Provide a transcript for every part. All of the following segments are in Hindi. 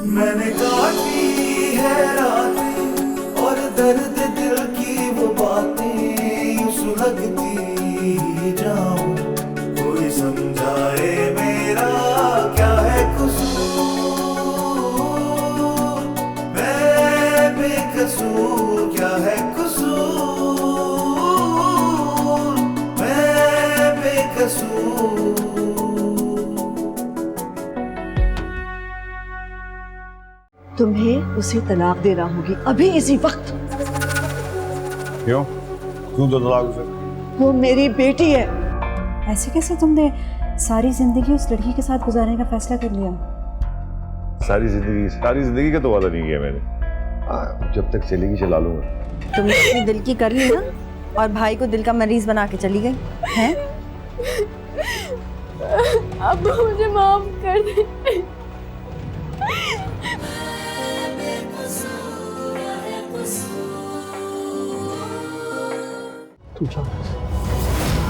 मैंने काटी है रातें और दर्द दिल की वो बातें यूं सुलगती जाऊं। कोई समझाए मेरा क्या है कसूर, मैं बेकसूर क्या है कसूर, मैं बेकसूर। तुम्हें उसे तलाक देना होगी अभी इसी वक्त। क्यों क्यों दो तलाक उसे? वो मेरी बेटी है। ऐसे कैसे तुमने सारी जिंदगी उस लड़की के साथ गुजारने का फैसला कर लिया? सारी जिंदगी का तो वादा नहीं किया मैंने। जब तक चलेगी चला लूंगा। तुमने अपने दिल की कर ली ना, और भाई को दिल का मरीज बना के चली गई हैं? अब मुझे माफ कर दे।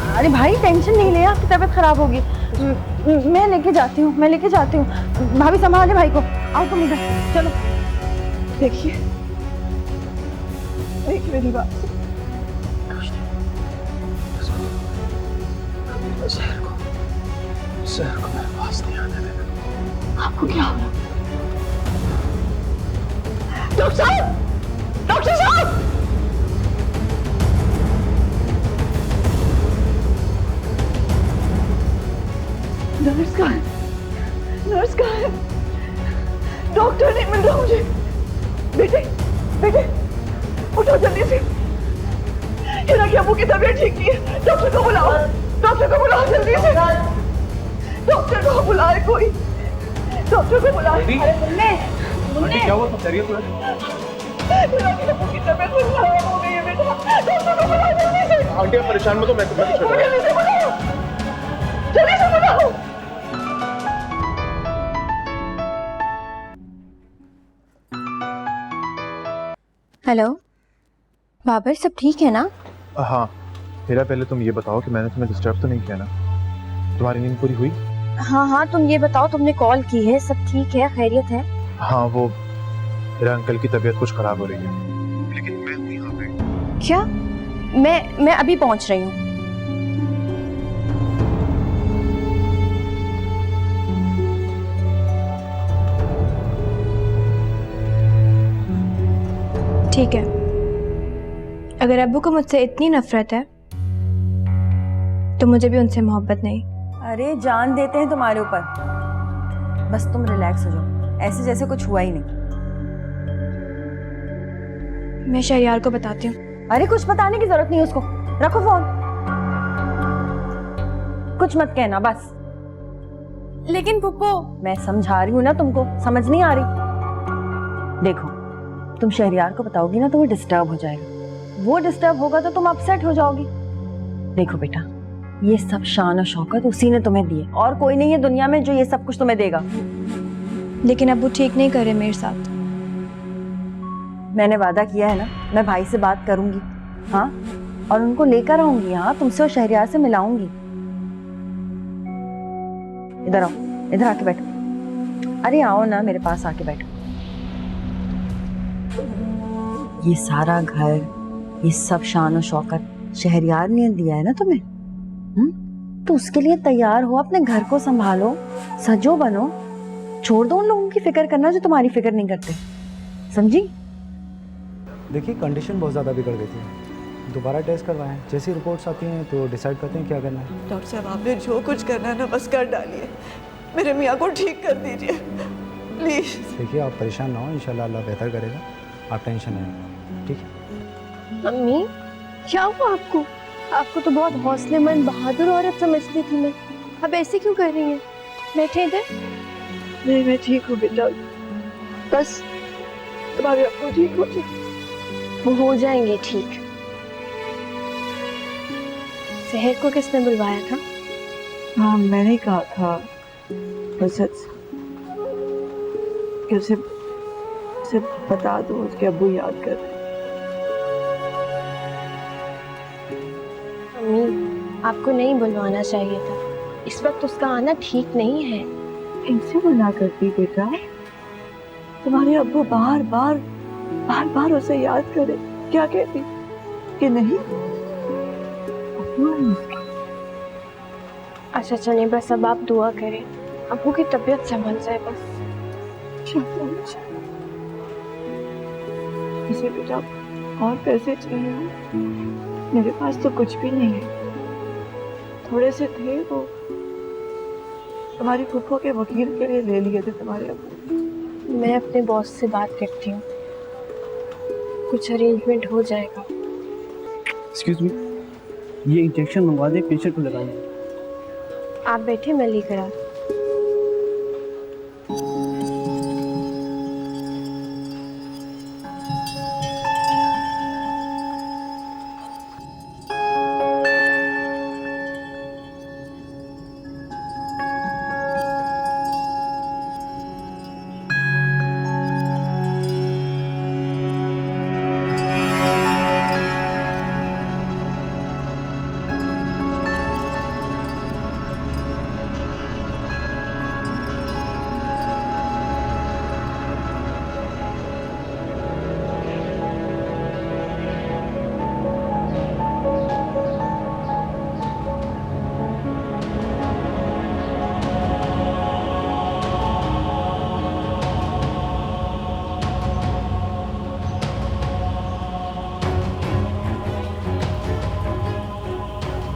अरे भाई टेंशन नहीं ले, आपकी तबीयत खराब होगी। मैं लेके जाती हूँ। भाभी संभाले भाई को। आओ तुम इधर चलो। देखिए मेरी बात शहर को मेरे पास नहीं आने देना। आपको क्या हो रहा? डॉक्टर साहब, डॉक्टर साहब! नर्स कहाँ है? डॉक्टर नहीं मिल रहा मुझे। बेटे उठो जल्दी से। हिना की अबू की तबीयत ठीक नहीं है। डॉक्टर को बुलाओ जल्दी से। डॉक्टर को बुलाए कोई। डॉक्टर को बुलाए। आंटी क्या हुआ? तुम डरिए तो। हिना की अबू की तबीयत बहुत खराब हो गई है बेटा। डॉक्टर को बुलाओ जल्दी से। आंटी आप परेशान मत हो, मैं जल्दी से बुलाओ। हेलो बाबर, सब ठीक है ना? हाँ मेरा, पहले तुम ये बताओ कि मैंने तुम्हें डिस्टर्ब तो नहीं किया ना? तुम्हारी नींद पूरी हुई? हाँ तुम ये बताओ, तुमने कॉल की है, सब ठीक है, खैरियत है? हाँ वो मेरा अंकल की तबीयत कुछ खराब हो रही है, लेकिन मैं हूँ यहाँ पे। क्या? मैं अभी पहुंच रही हूँ। ठीक है, अगर अब्बू को मुझसे इतनी नफरत है तो मुझे भी उनसे मोहब्बत नहीं। अरे जान देते हैं तुम्हारे ऊपर, बस तुम रिलैक्स हो जाओ, ऐसे जैसे कुछ हुआ ही नहीं। मैं शहरियार को बताती हूँ। अरे कुछ बताने की जरूरत नहीं है उसको, रखो फोन। कुछ मत कहना बस। लेकिन पुप्पो, मैं समझा रही हूँ ना तुमको, समझ नहीं आ रही? देखो तुम शहरियार को बताओगी ना तो वो डिस्टर्ब हो जाएगा, वो डिस्टर्ब होगा तो तुम अपसेट हो जाओगी। देखो बेटा, ये सब शान और शौकत उसी ने तुम्हें दी है, और कोई नहीं है दुनिया में जो ये सब कुछ तुम्हें देगा। लेकिन अब्बू ठीक नहीं करे मेरे साथ। मैंने वादा किया है ना, मैं भाई से बात करूंगी, हाँ, और उनको लेकर आऊंगी यहाँ, तुमसे और शहरियार से मिलाऊंगी। इधर आओ, इधर आके बैठो। अरे आओ ना, मेरे पास आके बैठो। ये सारा घर, ये सब शान और शौकत शहरियार ने दिया है ना तुम्हें, तो उसके लिए तैयार हो, अपने घर को संभालो, सजो बनो, छोड़ दो उन लोगों की फिक्र करना जो तुम्हारी फिक्र नहीं करते, समझी? देखिए कंडीशन बहुत ज़्यादा बिगड़ गई थी, दोबारा टेस्ट करवाएं, जैसी रिपोर्ट्स आती हैं तो डिसाइड करते हैं क्या करना है। डॉक्टर साहब, आपने जो कुछ करना है ना बस कर डालिए, मेरे मियाँ को ठीक कर दीजिए प्लीज। देखिए आप परेशान ना हो, इंशाल्लाह अल्लाह बेहतर करेगा, आप टेंशन नहीं, ठीक है? अम्मी क्या हुआ आपको? आपको तो बहुत हौसलेमंद बहादुर औरत समझती थी मैं, अब ऐसे क्यों कर रही हैं? बैठे इधर। नहीं मैं ठीक हूँ बेटा, बस तुम्हारे अब्बू ठीक हो जाए। वो हो जाएंगे ठीक। शहर को किसने बुलवाया था? हाँ मैंने कहा था बस कि उसे बता दो उसके अब्बू याद कर रहे। अम्मी आपको नहीं बुलवाना चाहिए था, इस वक्त उसका आना ठीक नहीं है। इनसे मना करती बेटा, तुम्हारे अब्बू बार बार बार बार उसे याद करे, क्या कहती कि नहीं अब्बू है उसकी। अच्छा चलिए बस अब आप दुआ करें, अब्बू की तबीयत संभल जाए बस। इसे बेटा और पैसे चाहिए हो? मेरे पास तो कुछ भी नहीं है, थोड़े से थे वो तुम्हारी फूफो के वकील के लिए ले लिए थे तुम्हारे अब्बू। मैं अपने बॉस से बात करती हूँ, कुछ अरेंजमेंट हो जाएगा। एक्सक्यूज मी, ये इंजेक्शन मंगवा दे, पेशेंट को लगाएंगे। आप बैठे, मैं लेकर आ।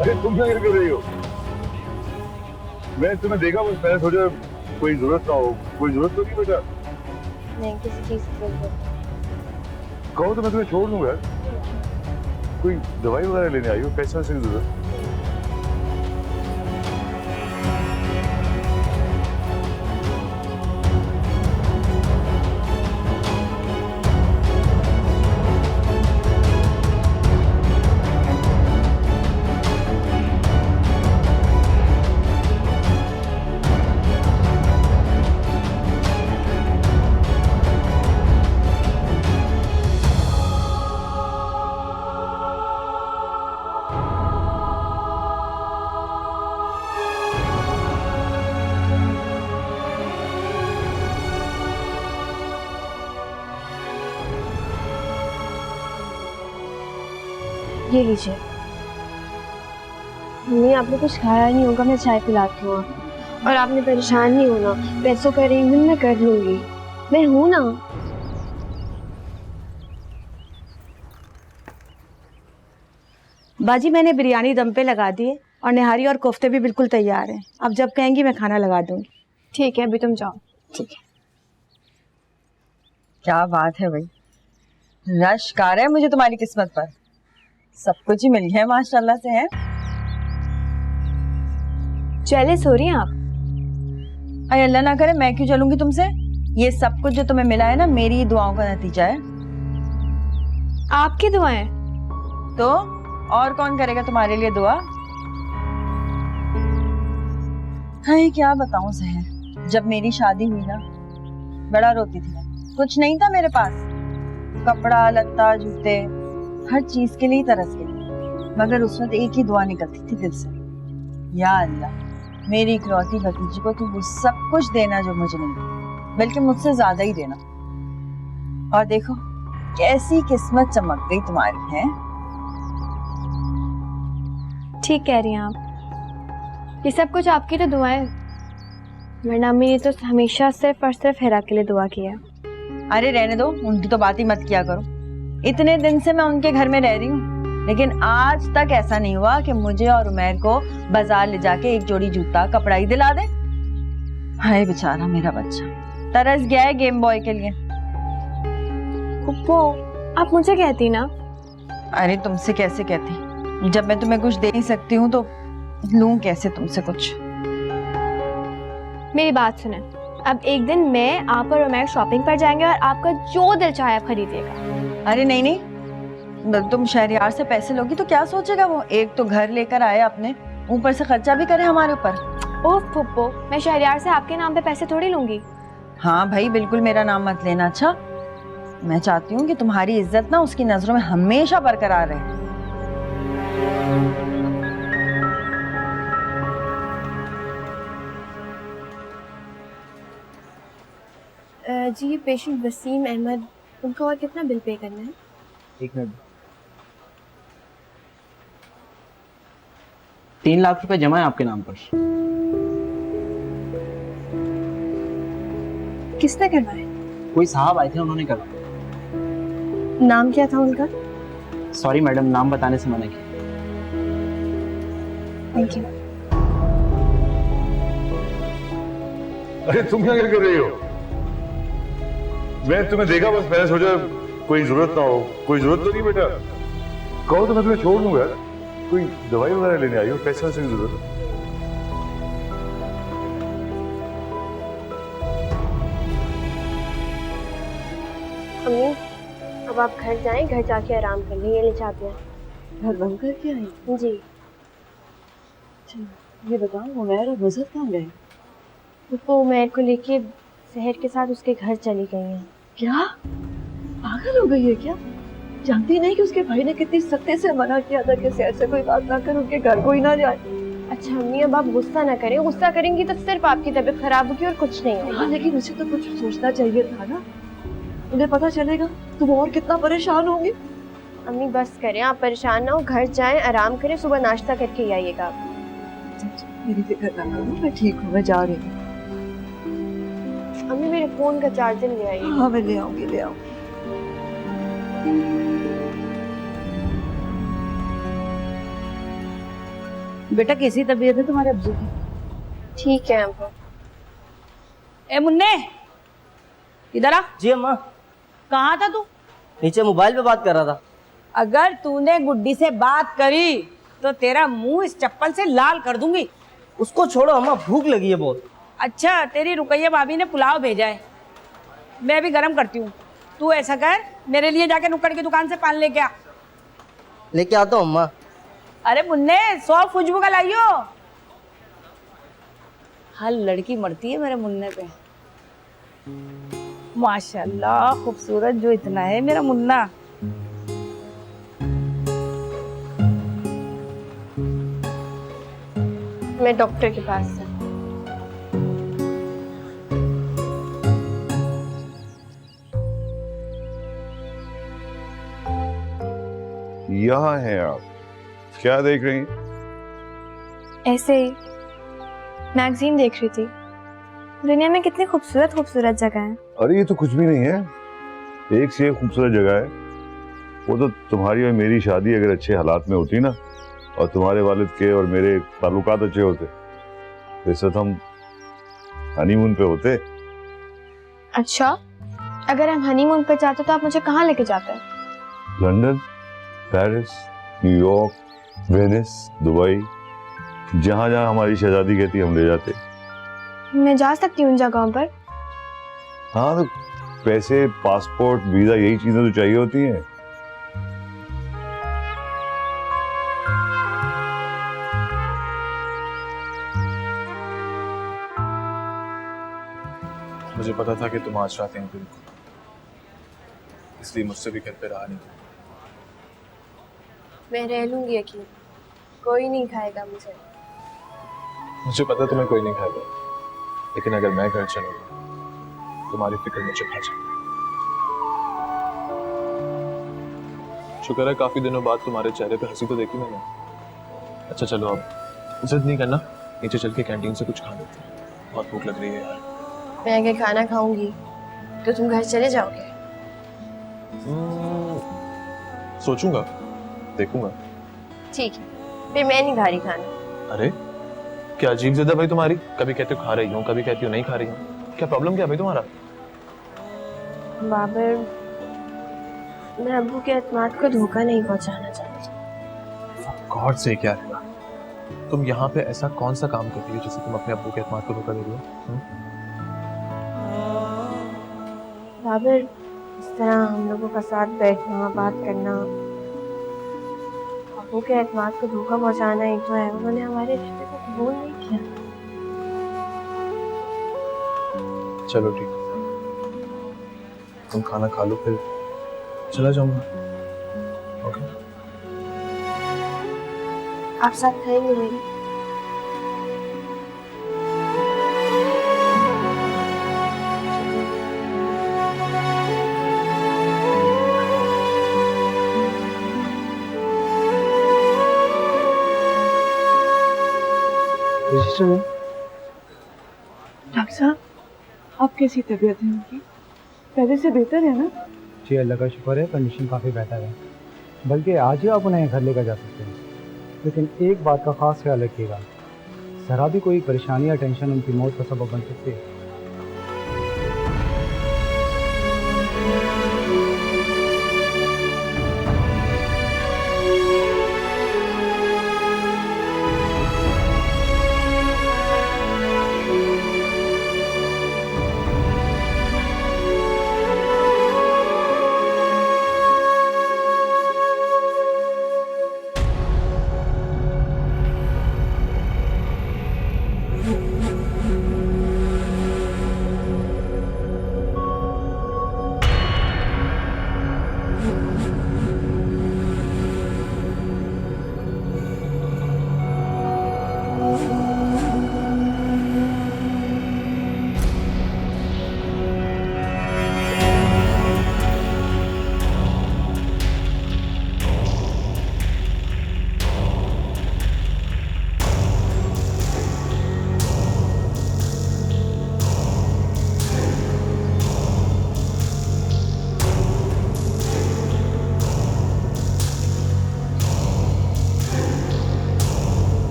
अरे तुम क्या कर रही हो? मैं तुम्हें देखा, बस मैंने सोचा कोई जरूरत ना हो। कोई जरूरत तो नहीं बेटा? नहीं, किसी चीज की जरूरत नहीं। कहो तो मैं तुम्हें छोड़ दूंगा। कोई दवाई वगैरह लेने आई हो? पैसे वैसे की जरूरत? ये लीजिए। मम्मी आपने कुछ खाया नहीं होगा, मैं चाय पिलाती हूँ। और आपने परेशान नहीं होना, पैसों का अरेंजमेंट मैं कर लूंगी, मैं हूँ ना। बाजी मैंने बिरयानी दम पे लगा दी है और निहारी और कोफ्ते भी बिल्कुल तैयार हैं। अब जब कहेंगी मैं खाना लगा दूंगी। ठीक है, अभी तुम जाओ। ठीक है। क्या बात है भाई, रश्कार है मुझे तुम्हारी किस्मत पर। सब कुछ ही मिल गया माशाल्लाह से है। जेलस हो रही हैं आप? अरे अल्लाह ना करे, मैं क्यों चलूंगी तुमसे? ये सब कुछ जो तुम्हें मिला है ना, मेरी दुआओं का नतीजा है। आपकी दुआएं? तो और कौन करेगा तुम्हारे लिए दुआ? हाँ, क्या बताऊं सहर, जब मेरी शादी हुई ना, बड़ा रोती थी मैं। कुछ नहीं था मेरे पास, कपड़ा लत्ता जूते हर चीज के लिए तरस गई, मगर उस वक्त एक ही दुआ निकलती थी दिल से, या अल्लाह मेरी इकलौती भतीजी को तू वो सब कुछ देना जो मुझे नहीं, बल्कि मुझसे ज्यादा ही देना। और देखो कैसी किस्मत चमक गई तुम्हारी है। ठीक कह रही हैं आप, ये सब कुछ आपकी तो दुआएं, वरना मेरी तो हमेशा सिर्फ और सिर्फ हेरा के लिए दुआ किया। अरे रहने दो, उनकी तो बात ही मत किया करो। इतने दिन से मैं उनके घर में रह रही हूँ, लेकिन आज तक ऐसा नहीं हुआ कि मुझे और उमैर को बाजार ले जाके एक जोड़ी जूता कपड़ा ही दिला दे। हाय बेचारा मेरा बच्चा, तरस गया है गेम बॉय के लिए। फुप्पो, आप मुझे कहती ना। अरे तुमसे कैसे कहती, जब मैं तुम्हें कुछ दे नहीं सकती हूँ तो लूं कैसे तुमसे कुछ? मेरी बात सुने, अब एक दिन मैं, आप और उमैर शॉपिंग पर जाएंगे और आपका जो दिल चाहे आप खरीदिएगा। अरे नहीं नहीं, तुम शहरियार से पैसे लोगी तो क्या सोचेगा वो? एक तो घर लेकर आए अपने, ऊपर से खर्चा भी करे हमारे ऊपर। ओह फुप्पो, मैं शहरियार से आपके नाम पे पैसे थोड़ी लूंगी। हाँ भाई, बिल्कुल मेरा नाम मत लेना। अच्छा, मैं चाहती हूँ कि तुम्हारी इज्जत ना उसकी नजरों में हमेशा बरकरार रहे। जी ये पेशेंट वसीम अहमद, उनको और कितना बिल पे करना है? 1 मिनट। 3 लाख रुपए जमा है आपके नाम पर। किसने करवाए? कोई साहब आए थे, उन्होंने करवाया। नाम क्या था उनका? सॉरी मैडम, नाम बताने से मना किया। Thank you. अरे तुम क्या कर रही हो? मैं तुम्हें देखा, बस मैंने सोचा कोई जरूरत ना हो। कोई जरूरत तो नहीं बेटा, कहो तो मैं तुम्हें छोड़ दूंगा। कोई दवाई वगैरह लेने आई हो? पैसे वैसे की जरूरत है? अम्मी अब आप घर जाएं, घर जाके आराम कर लें। ये ले चाबियां। घर बंद करके आई? जी। ये बताओ उमैर और नजर कहाँ गए? वो उमैर को लेके शहर के साथ उसके घर चली गई हैं। क्या पागल हो गई है क्या? जानती नहीं कि उसके भाई ने कितनी सख्ती से मना किया था कि शहर से कोई बात ना कर, उनके घर कोई ना जाए। अच्छा अम्मी अब आप गुस्सा ना करें, गुस्सा करेंगी तो सिर्फ आपकी तबीयत खराब होगी और कुछ नहीं होगा। हाँ लेकिन उसे तो कुछ सोचना चाहिए था ना, उन्हें पता चलेगा तो वो और कितना परेशान होंगे। अम्मी बस करें, आप परेशान ना हो, घर जाएं, आराम करें, सुबह नाश्ता करके ही आइएगा आप। मेरी फिक्र ना करो, मैं ठीक हूँ, मैं जा रही हूँ। अम्मी मेरे फोन का चार्जर ले आइए। हाँ मैं ले आऊंगी, ले आऊंगी। बेटा कैसी तबीयत है तुम्हारे अब्बू की? ठीक है अब। ए मुन्ने, इधर आ। जी अम्मा। कहाँ था तू? नीचे मोबाइल पे बात कर रहा था। अगर तूने गुड्डी से बात करी तो तेरा मुंह इस चप्पल से लाल कर दूंगी। उसको छोड़ो अम्मा, भूख लगी है बहुत। अच्छा तेरी रुकैया भाभी ने पुलाव भेजा है, मैं अभी गरम करती हूँ। तू ऐसा कर, मेरे लिए जाके नुक्कड़ की दुकान से पान लेके आ। लेके आता हूँ अम्मा। अरे मुन्ने 100 खुशबू का लाइयो। हर लड़की मरती है मेरे मुन्ने पे। माशाल्लाह खूबसूरत जो इतना है मेरा मुन्ना। मैं डॉक्टर के पास से। यहाँ हैं आप, क्या देख रही हैं? ऐसे ही मैगजीन देख रही थी। दुनिया में कितनी खूबसूरत खूबसूरत जगह है। अरे ये तो कुछ भी नहीं है, एक से एक खूबसूरत जगह है। वो तो तुम्हारी और मेरी शादी अगर अच्छे हालात में होती ना, और तुम्हारे वालिद के और मेरे ताल्लुकात अच्छे होते, तो इस वक्त हम हनीमून पे होते। अच्छा अगर हम हनीमून पे जाते तो आप मुझे कहाँ लेके जाते? London, Paris, New York, Venice, Dubai, जहां जहां हमारी शहजादी कहती हम ले जाते। मैं जा सकती हूँ उन जगहों पर? हाँ तो पैसे, पासपोर्ट, वीजा, यही चीजें तो चाहिए होती हैं। मुझे पता था कि तुम आज रात यहीं पे रुको, इसलिए मुझसे भी घर पे रहा नहीं। मैं रह लूंगी, यकीन, कोई नहीं खाएगा मुझे। मुझे पता तुम्हें कोई नहीं खाएगा, लेकिन अगर मैं घर चलूंगा तुम्हारी फिक्र मुझे खा जाएगी। शुक्र है काफी दिनों बाद तुम्हारे चेहरे पे हंसी तो देखी मैंने। अच्छा चलो अब जिद नहीं करना, नीचे चल के कैंटीन से कुछ खा लेते हैं, बहुत भूख लग रही है यार। मैं अगर खाना खाऊंगी तो तुम घर चले जाओगे? सोचूंगा, देखूंगा। ठीक है, फिर मैं नहीं खा रही खाना। अरे क्या अजीब जिद है भाई तुम्हारी, कभी कहते हो खा रही हूँ, कभी कहती हो नहीं खा रही हूँ। क्या प्रॉब्लम क्या है भाई तुम्हारा? बाबर, मैं अब्बू के एतमाद को धोखा नहीं पहुंचाना चाहती। गॉड से क्या है, तुम यहाँ पे ऐसा कौन सा काम करती हो जिससे तुम अपने अब्बू के एतमाद को धोखा दे रही हो? बाबर, इस तरह हम लोगों का साथ बैठना, बात करना, अब्बू के एतमाद को धोखा पहुंचाना ही तो है। उन्होंने हमारे रिश्ते को कबूल नहीं किया। चलो ठीक, तुम खाना खा लो, फिर चला जाऊंगा। ओके? आप साथ खाएंगे मेरे? डॉक्टर साहब, आप कैसी तबीयत है उनकी? पहले से बेहतर है ना? जी अल्लाह का शुक्र है, कंडीशन काफ़ी बेहतर है। बल्कि आज ही आप उन्हें घर लेकर जा सकते हैं। लेकिन एक बात का ख़ास ख्याल रखिएगा, ज़रा भी कोई परेशानी या टेंशन उनकी मौत का सबब बन सकती है।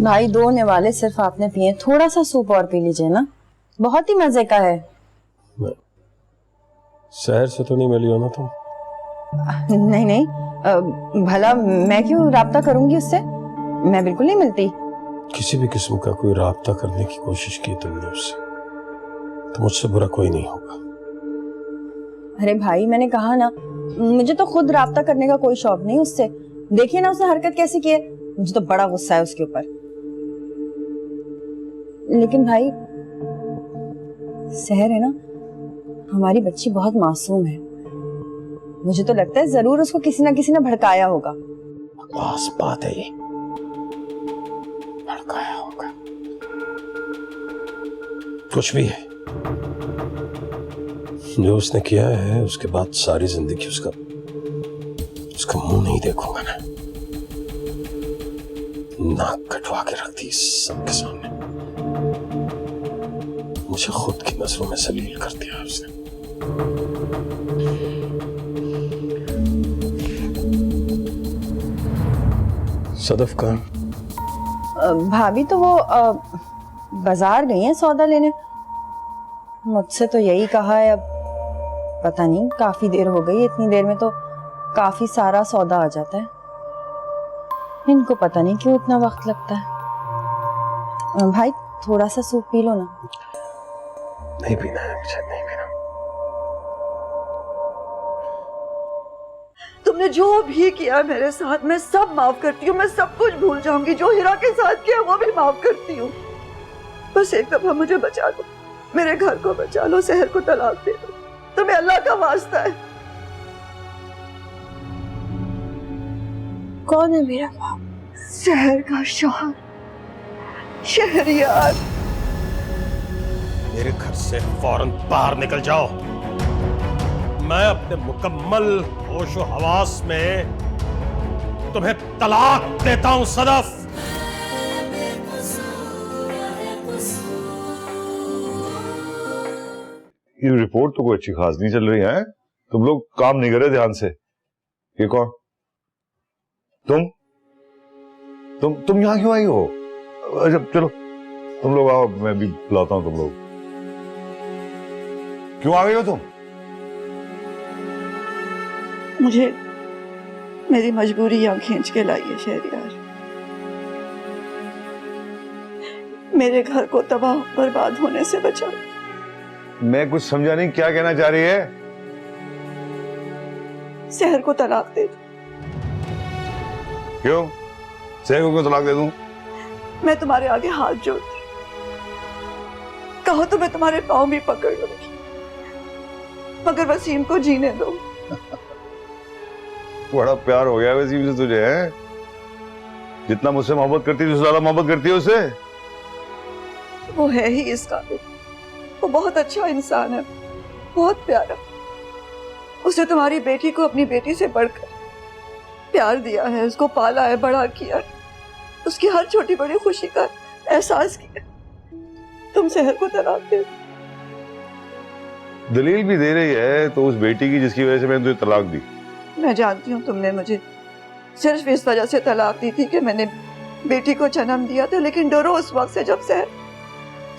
भाई 2 निवाले सिर्फ आपने पिए, थोड़ा सा सूप और पी लीजिए ना, बहुत ही मजे का है। शहर से तो नहीं मिली हो ना तुम? नहीं नहीं, भला मैं क्यों राब्ता करूंगी उससे, मैं बिल्कुल नहीं मिलती। किसी भी किस्म का कोई राब्ता करने की कोशिश की तुमने उससे, तो मुझसे बुरा कोई नहीं होगा। अरे भाई मैंने कहा ना, मुझे तो खुद राब्ता करने का कोई शौक नहीं उससे। देखिए ना उसने हरकत कैसी की है, मुझे तो बड़ा गुस्सा है उसके ऊपर। लेकिन भाई सहर है ना, हमारी बच्ची बहुत मासूम है, मुझे तो लगता है जरूर उसको किसी ना किसी ने भड़काया होगा। बस बात है ये, भड़काया होगा, कुछ भी है जो उसने किया है, उसके बाद सारी जिंदगी उसका मुंह नहीं देखूंगा मैं। नाक कटवा के रख दी सबके सामने, मुझे खुद की नजरों में जलील कर दिया उसने। सदफ का भाभी तो वो बाजार गई है सौदा लेने, मुझसे तो यही कहा है। अब पता नहीं काफी देर हो गई, इतनी देर में तो काफी सारा सौदा आ जाता है, इनको पता नहीं क्यों इतना वक्त लगता है। भाई थोड़ा सा सूप पी लो ना। नहीं पीना है मुझे, नहीं पीना। तुमने जो भी किया मेरे साथ, मैं सब माफ करती हूँ, मैं सब कुछ भूल जाऊंगी। जो हिरा के साथ किया वो भी माफ करती हूँ। बस एक दफा मुझे बचा लो, मेरे घर को बचा लो, शहर को तलाक दे दो, तुम्हें अल्लाह का वास्ता है। कौन है मेरा बाप? शहर का शौहर, शहरियार। मेरे घर से फौरन बाहर निकल जाओ, मैं अपने मुकम्मल होशो हवास में तुम्हें तलाक देता हूं सदफ। ये रिपोर्ट तो कोई अच्छी खास नहीं चल रही है, तुम लोग काम नहीं करे ध्यान से। ये कौन? तुम यहाँ क्यों आई हो? अच्छा चलो तुम लोग आओ, मैं भी बुलाता हूँ तुम लोग। क्यों आ गई हो तुम? मुझे मेरी मजबूरी यहाँ खींच के लाई है शहरियार। मेरे घर को तबाह बर्बाद होने से बचाओ। मैं कुछ समझा नहीं, क्या कहना चाह रही है? शहर को तलाक दे दो। क्यों? शहर को क्यों तलाक दे दूं? मैं तुम्हारे आगे हाथ जोड़ती, कहो तो मैं तुम्हारे पाँव भी पकड़ लूंगी, मगर वसीम को जीने दो। बड़ा प्यार हो गया वसीम से तुझे, है? जितना मुझसे मोहब्बत करती थी उससे ज्यादा मोहब्बत करती है उससे। वो है ही इस काबिल। वो बहुत अच्छा इंसान है, बहुत प्यारा। उसने तुम्हारी बेटी को अपनी बेटी से बढ़कर प्यार दिया है, उसको पाला है, बड़ा किया है, उसकी हर छोटी बड़ी खुशी का एहसास किया। तुम शहर को तलाक दे। दलील भी दे रही है तो उस बेटी की जिसकी वजह से मैंने तुझे तलाक दी। मैं जानती हूँ तुमने मुझे सिर्फ इस वजह से तलाक दी थी कि मैंने बेटी को जन्म दिया था, लेकिन डरो उस वक्त से जब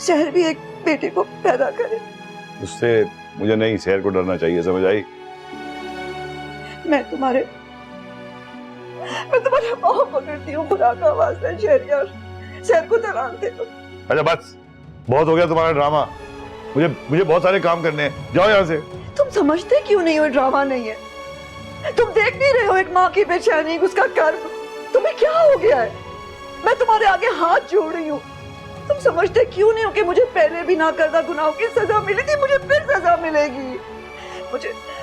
शहर भी एक बेटी को पैदा करे। उससे मुझे नहीं, शहर को डरना चाहिए, समझ आई? मैं तुम्हारे पाँव पकड़ती हूँ, खुदा का वास्ता है शहरियार, शहर को तलाक दे दो। अच्छा बस, बहुत हो गया तुम्हारा ड्रामा। मुझे बहुत सारे काम करने हैं, जाओ यहाँ से। तुम समझते क्यों नहीं हो ड्रामा नहीं है? तुम देख नहीं रहे हो एक माँ की बेचैनी, उसका कर्ब? तुम्हें क्या हो गया है? मैं तुम्हारे आगे हाथ जोड़ रही हूँ। तुम समझते क्यों नहीं हो कि मुझे पहले भी ना करदा गुनाहों की सजा मिली थी, मुझे फिर सजा मिलेगी।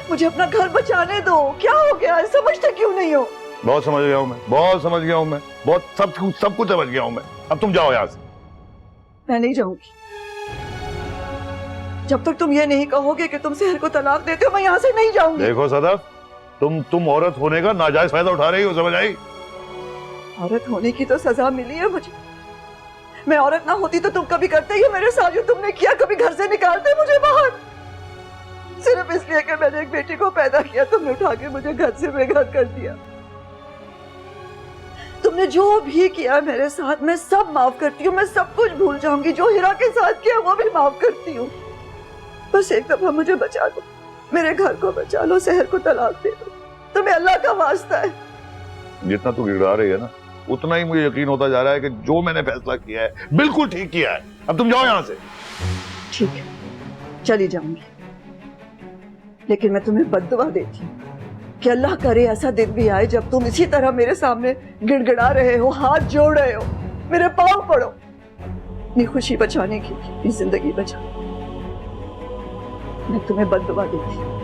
मुझे अपना घर बचाने दो। क्या हो गया है? समझते क्यों नहीं हो? बहुत समझ गया हूँ मैं, बहुत समझ गया हूँ मैं, बहुत सब कुछ समझ गया हूँ मैं। अब तुम जाओ यहाँ से। मैं नहीं जाऊंगी जब तक तुम ये नहीं कहोगे कि तुम शहर को तलाक देते हो। मैं यहाँ से नहीं जाऊंगी। देखो सदफ, तुम औरत होने का नाजायज फायदा उठा रही हो, समझ आई? औरत होने की तो सजा मिली है मुझे। मैं औरत ना होती तो तुम कभी करते ही मेरे साथ जो तुमने किया, कभी घर से निकालते मुझे बाहर, सिर्फ इसलिए कि मैंने एक बेटी को पैदा किया। तुमने उठा के मुझे घर से बेघर कर दिया। तुमने जो भी किया मेरे साथ मैं सब माफ करती हूँ, मैं सब कुछ भूल जाऊंगी। जो हिरा के साथ किया वो भी माफ करती हूँ। बस एक दफा मुझे बचा लो, मेरे घर को बचा लो, शहर को तलाक दे दो। तुम्हें अल्लाह का वास्ता है। जितना तू गिड़गिड़ा रही है ना, उतना ही मुझे यकीन होता जा रहा है कि जो मैंने फैसला किया है बिल्कुल ठीक किया है। अब तुम जाओ यहाँ से। ठीक है, चली जाऊंगी, लेकिन मैं तुम्हें बद्दुआ देती हूँ कि अल्लाह करे ऐसा दिन भी आए जब तुम इसी तरह मेरे सामने गिड़गिड़ा रहे हो, हाथ जोड़ रहे हो, मेरे पांव पड़ो अपनी खुशी बचाने की, अपनी जिंदगी बचाने। मैं तुम्हें बद्दुआ देती हूँ।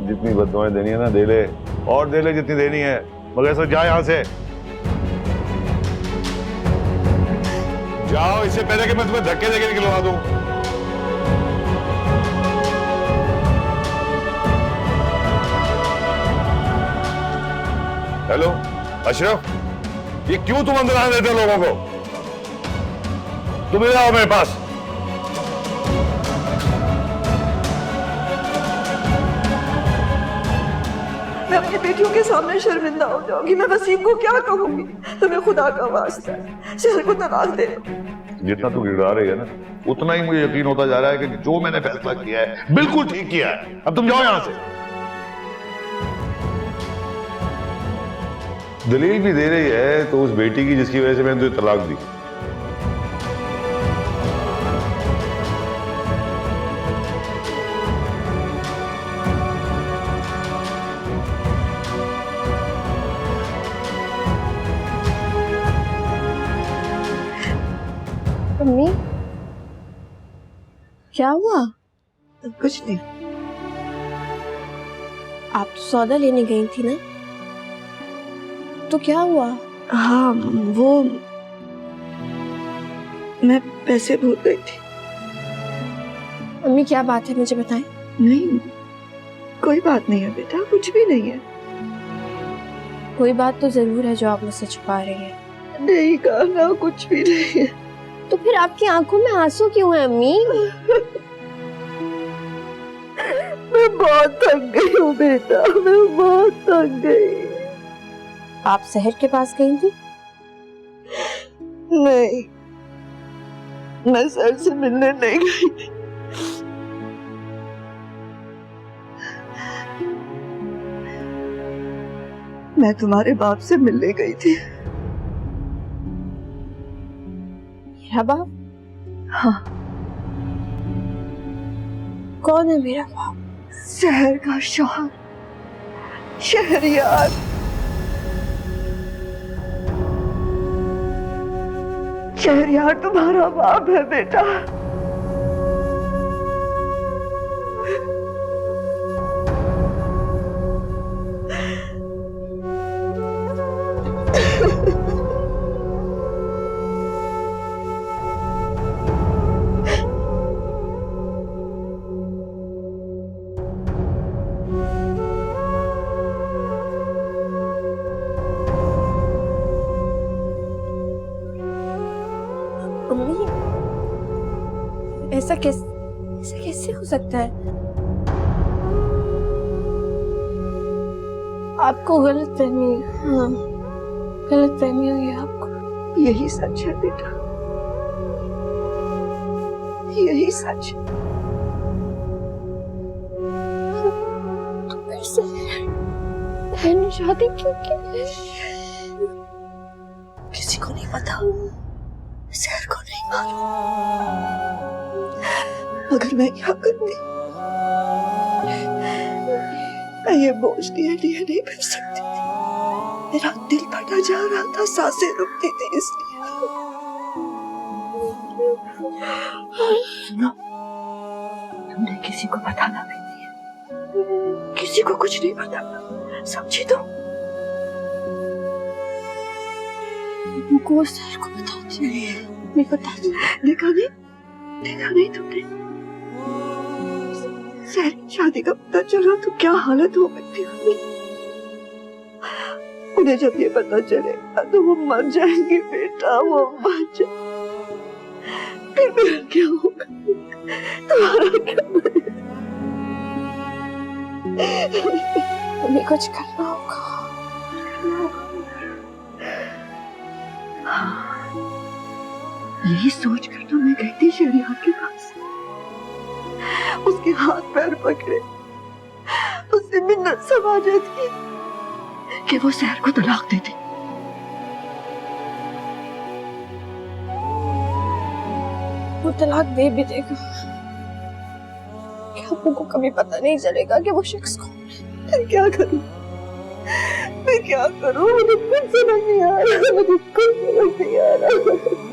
जितनी बददुआएं देनी है ना दे ले, और दे ले जितनी देनी है, मगर ऐसा जा यहाँ से। जाओ, इससे पहले कि मैं तुम्हें धक्के देके निकलवा दूं। हेलो अशरफ, ये क्यों तुम अंदर आने देते हो लोगों को? तुम इधर आओ मेरे पास। मैं अपनी बेटियों के सामने शर्मिंदा हो जाऊंगी। मैं वसीम को क्या कहूंगी? तुम्हें खुदा का वास्ता है शहर को तलाक दे। जितना तू गिड़गिड़ा रही है ना, उतना ही मुझे यकीन होता जा रहा है कि जो मैंने फैसला किया है बिल्कुल ठीक किया है। अब तुम जाओ यहाँ से। दलील भी दे रही है तो उस बेटी की जिसकी वजह से मैंने तुझे तलाक दी। मम्मी क्या हुआ? कुछ नहीं। आप तो सौदा लेने गई थी ना, तो क्या हुआ? हाँ, वो मैं पैसे भूल गई थी। मम्मी क्या बात है, मुझे बताएं। नहीं, कोई बात नहीं है बेटा, कुछ भी नहीं है। कोई बात तो जरूर है जो आप मुझसे छुपा रही हैं। नहीं कहना, कुछ भी नहीं है। तो फिर आपकी आंखों में आंसू क्यों है अम्मी? मैं बहुत थक गई हूँ बेटा, मैं बहुत थक गई। आप शहर के पास गई थी? नहीं, मैं सर से मिलने नहीं गई थी। मैं तुम्हारे बाप से मिलने गई थी। मेरा बाप? हाँ। कौन है मेरा बाप? शहर का शौहर, शहरियार। शहरियार तुम्हारा बाप है बेटा। अम्मी ऐसा कैसे हो सकता है? आपको गलतफहमी, हाँ गलतफहमी हुई है आपको। यही सच है बेटा, यही सच है। तो फिर से बहन ने शादी क्यों की? किसी को नहीं पता, शहर को नहीं मालूम। अगर मैं क्या करती, मैं ये बोझ लिए नहीं बैठ सकती थी। मेरा दिल फटा जा रहा था, सांसें रुकती थी, इसलिए। सुनो, तुमने किसी को बताना भी नहीं है, किसी को कुछ नहीं बताना, समझी तुम? को सर को बताती नहीं बताती। देखा नहीं तुमने? सर की शादी का पता चला तो क्या हालत हो गई थी उनकी। उन्हें जब ये पता चलेगा तो वो मर जाएंगे बेटा, वो मर जाएंगे। फिर मेरा क्या होगा, तुम्हारा क्या बनेगा? तुम्हें कुछ करना होगा। यही सोच कर तो मैं गई थी शहरियार के पास, उसके हाथ पैर पकड़े, उससे मिन्नत समाजत की कि वो शहर को तलाक दे दे। वो तलाक दे भी देगा, क्या आपको कभी पता नहीं चलेगा कि वो शख्स कौन है? फिर क्या करूं, मैं क्या करूं? मुझे कुछ समझ नहीं आ रहा, मुझे कुछ समझ नहीं आ रहा।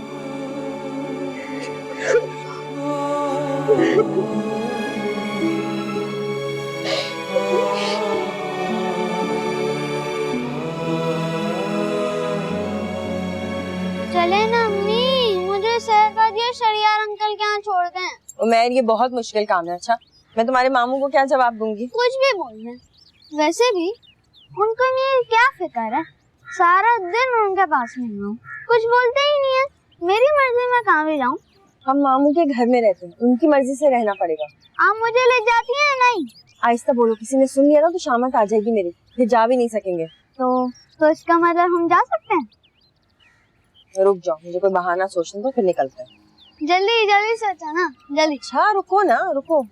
चले ना अम्मी, मुझे शहजादी और शरियार अंकल के यहाँ छोड़ दें। उमैर, ये बहुत मुश्किल काम है। अच्छा, मैं तुम्हारे मामू को क्या जवाब दूंगी? कुछ भी बोल रहे, वैसे भी उनको मेरी क्या फिक्र है, सारा दिन उनके पास में हूँ, कुछ बोलते ही नहीं है। मेरी मर्जी में कहाँ भी जाऊँ। हम मामू के घर में रहते हैं, उनकी मर्जी से रहना पड़ेगा। आप मुझे ले जाती हैं? नहीं। आहिस्ता बोलो, किसी ने सुन लिया ना तो शामत आ जाएगी मेरी, फिर जा भी नहीं सकेंगे। तो इसका मतलब हम जा सकते हैं? रुक जाओ, मुझे कोई बहाना सोचने दो, फिर निकलते हैं। जल्दी सोचा ना, जल्दी। अच्छा रुको ना, रुको।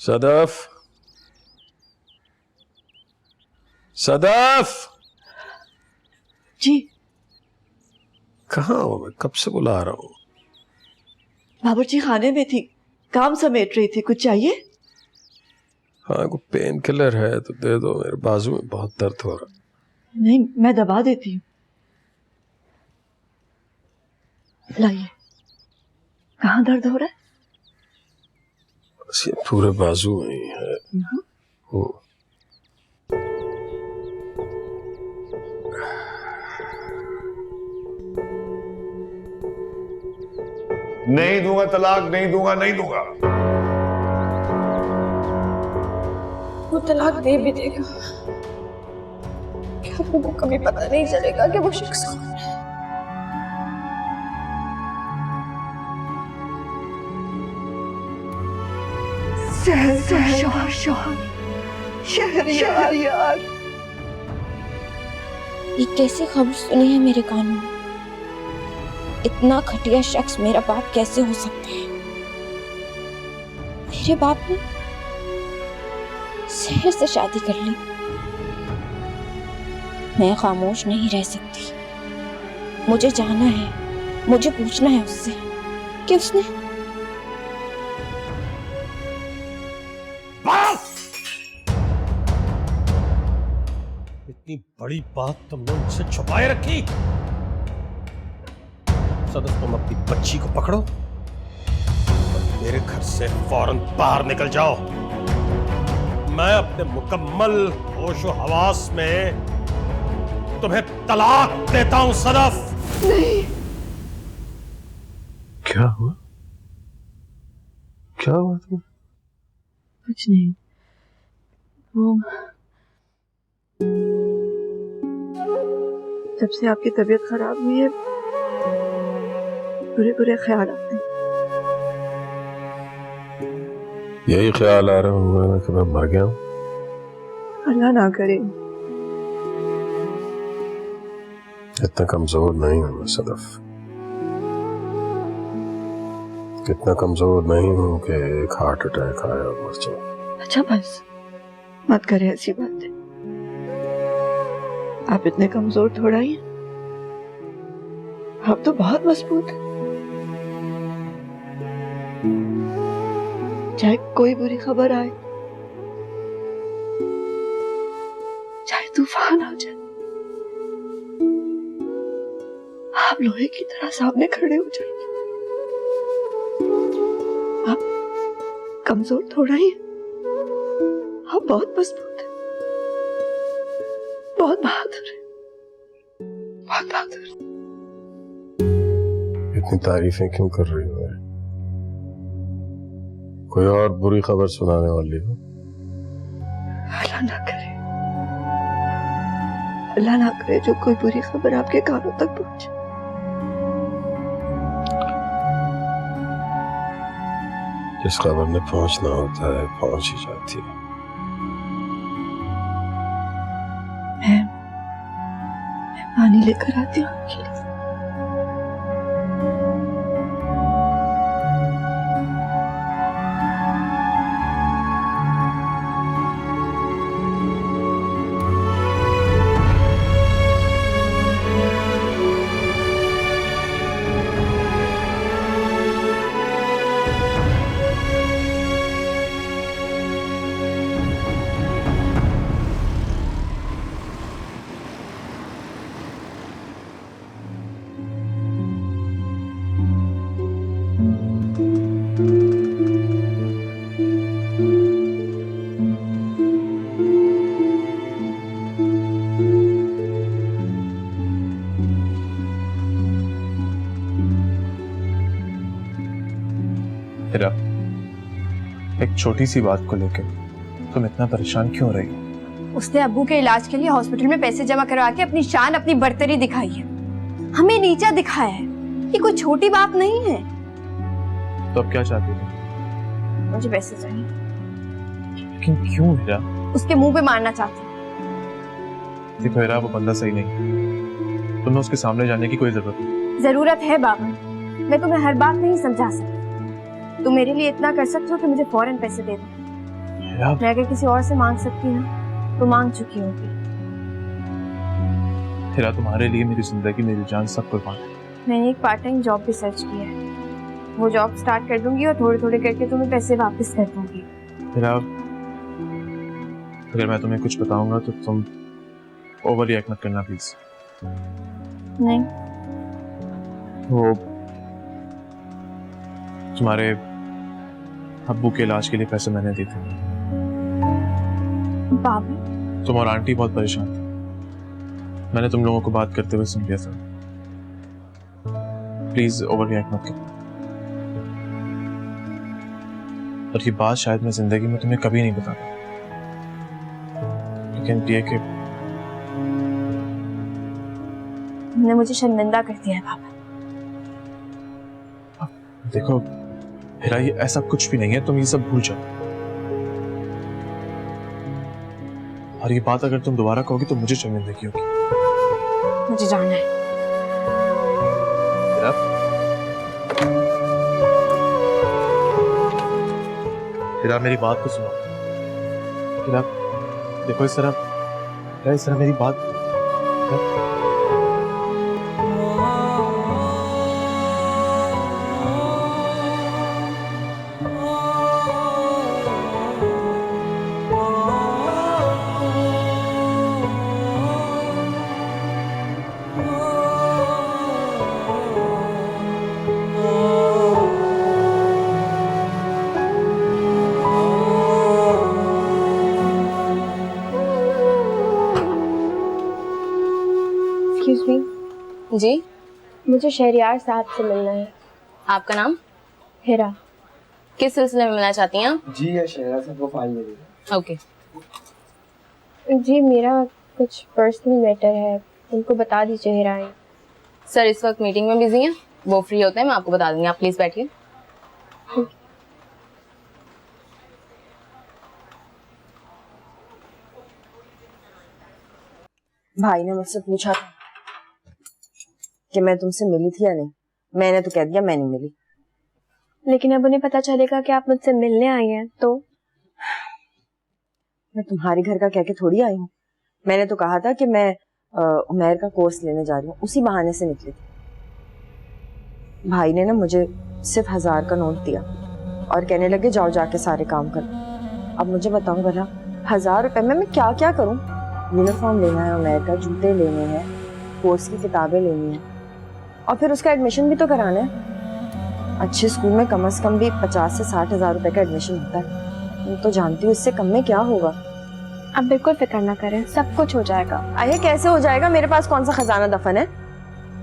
सदफ, सदफ जी कहाँ हो? मैं कब से बुला रहा हूँ। बाबूर्ची खाने में थी, काम समेट रही थी। कुछ चाहिए? हाँ, कोई पेन किलर है तो दे दो, मेरे बाजू में बहुत दर्द हो रहा। नहीं, मैं दबा देती हूँ। लाइए। कहाँ दर्द हो रहा है? बस ये पूरे बाजू में ही है। नहीं दूंगा तलाक, नहीं दूंगा, नहीं दूंगा। वो तलाक दे भी देगा, क्या आपको कभी पता नहीं चलेगा कि वो शख्स कौन है? शहरियार। ये कैसी खबर सुनी है मेरे कानों में? इतना घटिया शख्स मेरा बाप कैसे हो सकता है? मेरे बाप ने शहर से शादी कर ली। मैं खामोश नहीं रह सकती, मुझे जाना है, मुझे पूछना है उससे कि उसने इतनी बड़ी बात तुमने उनसे छुपाए रखी। सदफ, तुम अपनी बच्ची को पकड़ो और मेरे घर से फौरन बाहर निकल जाओ। मैं अपने मुकम्मल होशो हवास में तुम्हें तलाक देता हूं सदफ। नहीं। क्या हुआ? क्या हुआ तुम्हें? कुछ नहीं, वो जब से आपकी तबीयत खराब हुई है बुरे बुरे ख्याल आते हैं। यही ख्याल आ रहा होगा कि मैं मर गया हूँ। अल्लाह ना करे। इतना कमजोर नहीं हूँ मैं सदफ, इतना कमजोर नहीं हूँ कि एक हार्ट अटैक आया और मर जाऊँ। अच्छा बस मत करे ऐसी बातें। आप इतने कमजोर थोड़ा ही हैं। आप तो बहुत मजबूत हैं। चाहे कोई बुरी खबर आए, चाहे तूफान आ जाए, आप लोहे की तरह सामने खड़े हो जाएंगे। आप कमजोर थोड़ा ही हैं। आप बहुत मजबूत हैं, बहुत बहादुर हैं, बहुत बहादुर। इतनी तारीफें क्यों कर रही हो? कोई और बुरी खबर सुनाने वाली हो? अल्लाह ना करे, अल्लाह ना करे जो कोई बुरी खबर आपके कानों तक पहुंचे। जिस खबर ने पहुंचना होता है पहुंच ही जाती है। मैं पानी लेकर आती हूँ आपके लिए। हिरा, एक छोटी सी बात को लेकर तुम इतना परेशान क्यों हो रही हो? उसने अब्बू के इलाज के लिए हॉस्पिटल में पैसे जमा करवा के अपनी शान, अपनी बर्तरी दिखाई है, हमें नीचा दिखाया है। ये कोई छोटी बात नहीं है। तो अब क्या चाहती हो? मुझे पैसे चाहिए। लेकिन क्यों हिरा? उसके मुंह पे मारना चाहती हूँ। देखो हिरा, वो बंदा सही नहीं, तुम्हें उसके सामने जाने की कोई जरूरत नहीं। जरूरत है बाबा, मैं तुम्हें हर बात नहीं समझा सकती। तुम मेरे लिए इतना कर सकते हो कि मुझे फौरन पैसे दे दो। मैं अगर किसी और से मांग सकती हूँ तो मांग चुकी होगी। हिरा, तुम्हारे लिए मेरी जिंदगी, मेरी जान सब कुर्बान है। मैंने एक पार्ट टाइम जॉब भी सर्च किया है, वो जॉब स्टार्ट कर दूंगी और थोड़े थोड़े करके तुम्हें पैसे वापस कर दूंगी। हिरा, अगर मैं तुम्हें कुछ बताऊंगा तो तुम ओवर रिएक्ट मत करना प्लीज। नहीं। वो तुम्हारे अब्बू के इलाज के लिए पैसे मैंने दिए थे। बाबू? तुम और आंटी बहुत परेशान थे, मैंने तुम लोगों को बात करते हुए सुन लिया था। प्लीज ओवर रिएक्ट मत करो। और ये बात शायद मैं जिंदगी में तुम्हें कभी नहीं बताता, लेकिन ये कि तुमने मुझे शर्मिंदा कर दिया है बाबा। देखो हिरा, ये ऐसा कुछ भी नहीं है, तुम ये सब भूल जाओ। और ये बात अगर तुम दोबारा कहोगी तो मुझे शर्मिंदगी होगी। मुझे जाना है। हिरा, हिरा मेरी बात तो सुनो। हिरा देखो, इस तरह मेरी बात। Excuse me. जी, मुझे शहरियार साहब से मिलना है। आपका नाम? हिरा। किस सिलसिले में मिलना चाहती हैं आप? जी, ये शहरियार साहब को फाइल दे ओके। जी, मेरा कुछ पर्सनल मैटर है, उनको बता दीजिए हिराई। सर इस वक्त मीटिंग में बिजी हैं, वो फ्री होते हैं मैं आपको बता दूंगी, आप प्लीज बैठिए। भाई ने मुझसे पूछा था कि मैं तुमसे मिली थी या नहीं। मैंने तो कह दिया मैं नहीं मिली। लेकिन अब उन्हें पता चलेगा कि आप मुझसे मिलने आई हैं तो? मैं तुम्हारे घर का कह के थोड़ी आई हूँ। मैंने तो कहा था कि मैं उमैर का कोर्स लेने जा रही हूँ, उसी बहाने से निकली थी। भाई ने ना मुझे सिर्फ 1000 का नोट दिया और कहने लगे जाओ जाके सारे काम करो। अब मुझे बताओ भला 1000 रुपए में मैं क्या क्या करूँ? यूनिफॉर्म लेना है उमैर का, जूते लेने हैं, कोर्स की किताबें लेनी है और फिर उसका एडमिशन भी तो कराना है। अच्छे स्कूल में कम से कम भी 50 से 60 हजार रुपए का एडमिशन होता है। मैं तो जानती हूँ इससे कम में क्या होगा। अब बिल्कुल फिक्र ना करें, सब कुछ हो जाएगा। अरे कैसे हो जाएगा? मेरे पास कौन सा खजाना दफन है?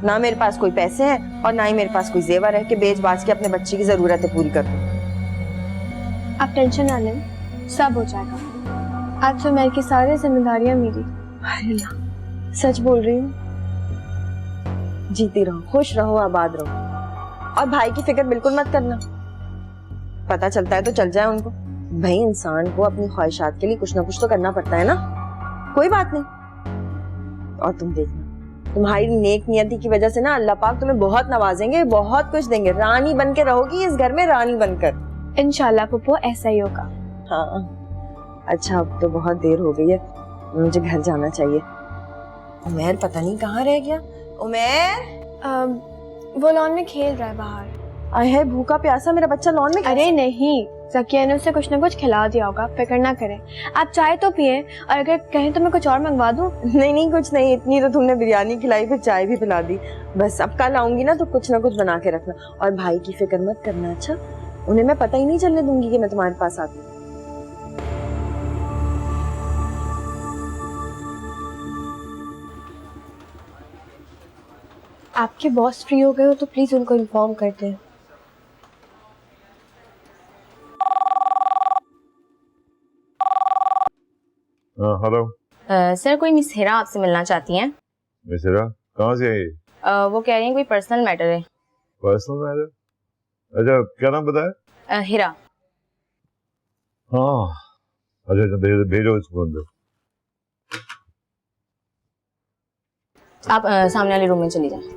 ना मेरे पास कोई पैसे हैं और ना ही मेरे पास कोई जेवर है कि बेच बाच के अपने बच्चे की जरूरतें पूरी कर दूं। आप टेंशन ना लें, सब हो जाएगा। आज तो मेरी की सारी जिम्मेदारियां मेरी। अल्लाह, सच बोल रही हूँ। जीती रहो, खुश रहो, आबाद रहो और भाई की फिक्र बिल्कुल मत करना। पता चलता है तो चल जाए उनको। भाई इंसान को अपनी ख्वाहिशात के लिए कुछ ना कुछ तो करना पड़ता है ना। कोई बात नहीं। और तुम देखना, तुम्हारी नेक नियति की वजह से ना अल्लाह पाक तुम्हें बहुत नवाजेंगे, बहुत कुछ देंगे। रानी बन के रहोगी इस घर में, रानी बनकर। इंशाल्लाह पप्पू ऐसा ही होगा। हाँ अच्छा, अब तो बहुत देर हो गई है, मुझे घर जाना चाहिए। उमैर पता नहीं कहाँ रह गया। उमैर वो लॉन में खेल रहा है बाहर। आए है भूखा प्यासा मेरा बच्चा लॉन में। अरे नहीं, ज़किया ने उसे कुछ ना कुछ खिला दिया होगा, फिक्र ना करें। आप चाय तो पिए और अगर कहें तो मैं कुछ और मंगवा दूं? नहीं नहीं कुछ नहीं, इतनी तो तुमने बिरयानी खिलाई, फिर चाय भी पिला दी। बस अब कल आऊंगी ना तो कुछ ना कुछ बना के रखना और भाई की फिक्र मत करना। अच्छा, उन्हें मैं पता ही नहीं चलने दूंगी कि मैं तुम्हारे पास आती हूँ। आपके बॉस फ्री हो गए हो तो प्लीज उनको इन्फॉर्म कर दें। हेलो सर कोई मिस हिरा आपसे मिलना चाहती हैं। मिस हिरा कहाँ से है ये? वो कह रही हैं कोई पर्सनल मैटर है। Personal matter? अच्छा क्या नाम बताया? हिरा। हाँ अच्छा भेजो इसको अंदर। आप सामने वाले रूम में चली जाएं।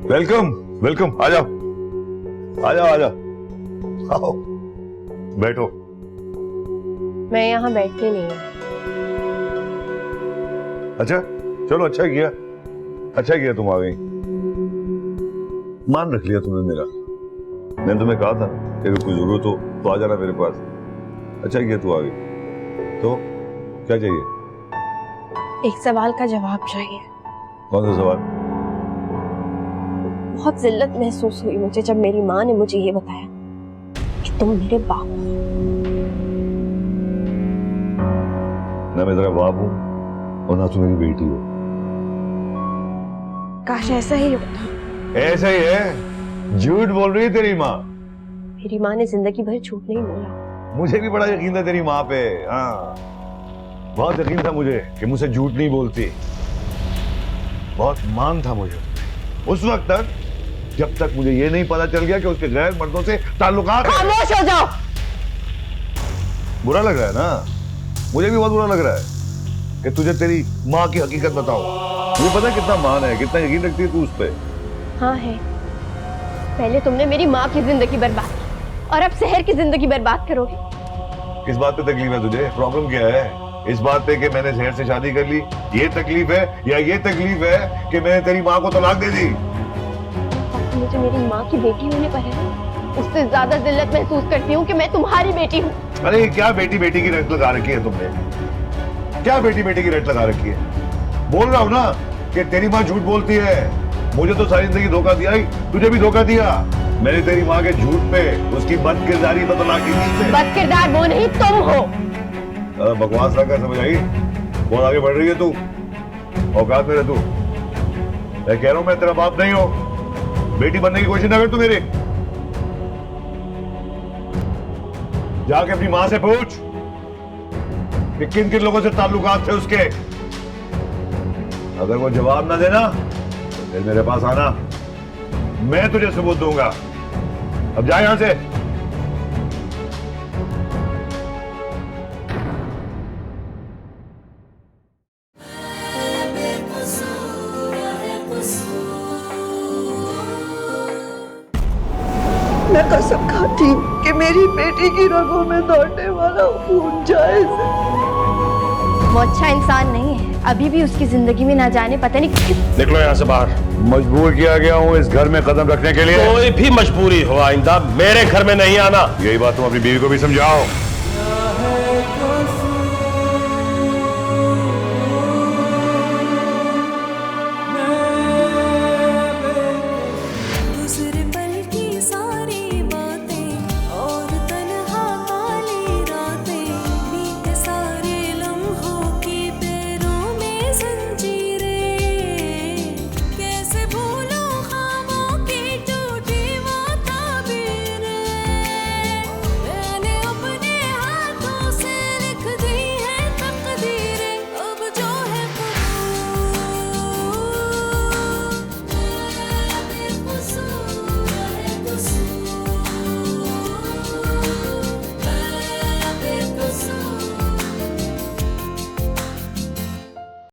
वेलकम वेलकम, आ जाओ आ जाओ आ जाओ, आओ बैठो। मैं यहाँ बैठती नहीं हूँ। अच्छा चलो, अच्छा किया तुम आ गई। मान रख लिया तुमने मेरा। मैंने तुम्हें कहा था कि अगर कोई जरूरत हो तो आ जाना मेरे पास। अच्छा किया तू आ गई। तो क्या चाहिए? एक सवाल का जवाब चाहिए। कौन सा सवाल? बहुत जिल्लत महसूस हुई मुझे जब मेरी माँ ने मुझे ये बताया कि तुम मेरे बाप हो। ना मैं तेरा बाप हूँ और ना तू मेरी बेटी हो। काश ऐसा ही होता। ऐसा ही है। झूठ बोल रही है तेरी माँ। मेरी माँ ने जिंदगी भर झूठ नहीं बोला। मुझे भी बड़ा यकीन था तेरी माँ पे। हाँ बहुत यकीन था मुझे कि मुझसे झूठ नहीं बोलती। बहुत मान था मुझे उस वक्त तक जब तक मुझे ये नहीं पता चल गया कि उसके गैर मर्दों से ताल्लुकात। खामोश हो जाओ। बुरा लग रहा है ना? मुझे भी बहुत बुरा लग रहा है कि तुझे तेरी माँ की हकीकत बताऊं। मुझे पता है कितना मान है, कितना यकीन रखती है तू उस पे। हाँ है। पहले तुमने मेरी माँ की जिंदगी बर्बाद की और अब शहर की जिंदगी बर्बाद करोगे। किस बात पे तकलीफ है तुझे? प्रॉब्लम क्या है? इस बात पे कि मैंने शहर से शादी कर ली ये तकलीफ है, या ये तकलीफ है कि मैंने तेरी माँ को तलाक दे दी? मुझे मेरी माँ की बेटी होने पर है ना, उससे ज्यादा जिल्लत महसूस करती हूँ कि मैं तुम्हारी बेटी हूँ। अरे क्या बेटी बेटी की रट लगा रखी है तुमने? क्या बेटी बेटी की रट लगा रखी है? बोल रहा हूँ ना कि तेरी माँ झूठ बोलती है। मुझे तो सारी जिंदगी धोखा दिया ही, तुझे भी धोखा दिया। मैंने तेरी माँ के झूठ पे, उसकी बदकिरदारी पर तलाक की थी। बदकिरदार वो नहीं तुम हो। बकवास ना कर, समझ आई? बहुत आगे बढ़ रही है तू। औकात में रह तू। मैं कह रहा हूँ मैं तेरा बाप नहीं हूँ। बेटी बनने की कोशिश ना कर तू मेरी। जाके अपनी मां से पूछ कि किन किन लोगों से ताल्लुकात थे उसके। अगर वो जवाब ना देना तो फिर मेरे पास आना, मैं तुझे सबूत दूंगा। अब जा यहां से। मैं कसम खाती हूँ कि मेरी बेटी की रगों में दौड़ने वाला खून जायज है। वो अच्छा इंसान नहीं है, अभी भी उसकी जिंदगी में ना जाने पता नहीं निकलो यहाँ से बाहर। मजबूर किया गया हूँ इस घर में कदम रखने के लिए। कोई भी मजबूरी हो आइंदा मेरे घर में नहीं आना। यही बात तुम अपनी बीवी को भी समझाओ।